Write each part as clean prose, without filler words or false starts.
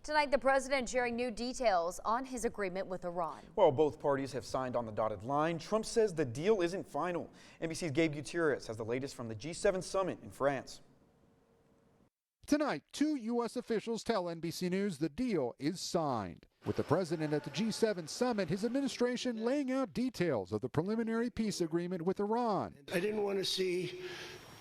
Tonight, the president sharing new details on his agreement with Iran. While both parties have signed on the dotted line, Trump says the deal isn't final. NBC's Gabe Gutierrez has the latest from the G7 summit in France. Tonight, 2 U.S. officials tell NBC News the deal is signed. With the president at the G7 summit, his administration laying out details of the preliminary peace agreement with Iran. I didn't want to see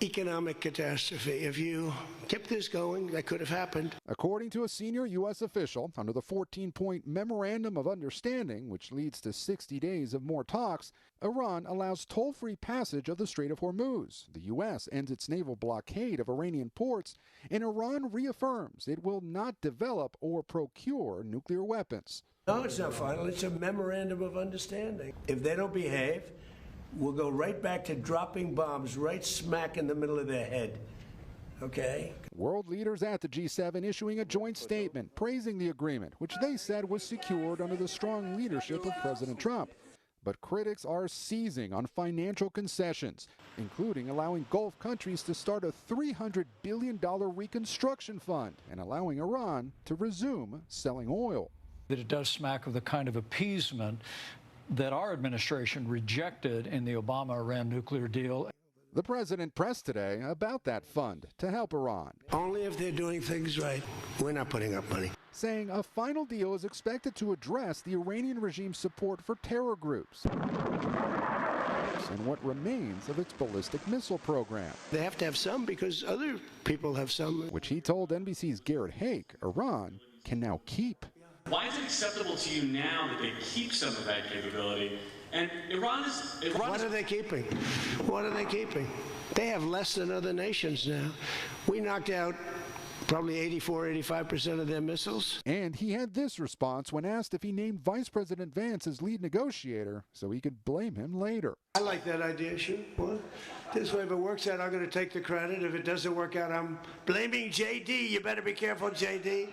economic catastrophe. If you kept this going, that could have happened. According to a senior U.S. official, under the 14-point Memorandum of Understanding, which leads to 60 days of more talks, Iran allows toll-free passage of the Strait of Hormuz. The U.S. ends its naval blockade of Iranian ports, and Iran reaffirms it will not develop or procure nuclear weapons. No, it's not final. It's a memorandum of understanding. If they don't behave, we'll go right back to dropping bombs right smack in the middle of their head. Okay? World leaders at the G7 issuing a joint statement praising the agreement, which they said was secured under the strong leadership of President Trump. But critics are seizing on financial concessions, including allowing Gulf countries to start a $300 billion reconstruction fund and allowing Iran to resume selling oil. That it does smack of the kind of appeasement that our administration rejected in the Obama-Iran nuclear deal. The president pressed today about that fund to help Iran. Only if they're doing things right. We're not putting up money. Saying a final deal is expected to address the Iranian regime's support for terror groups and what remains of its ballistic missile program. They have to have some because other people have some. Which he told NBC's Garrett Hake Iran can now keep. Why is it acceptable to you now that they keep some of that capability? And Iran is... What are they keeping? What are they keeping? They have less than other nations now. We knocked out probably 85% of their missiles. And he had this response when asked if he named Vice President Vance as lead negotiator so he could blame him later. I like that idea, shoot. Well, this way, if it works out, I'm going to take the credit. If it doesn't work out, I'm blaming JD. You better be careful, JD.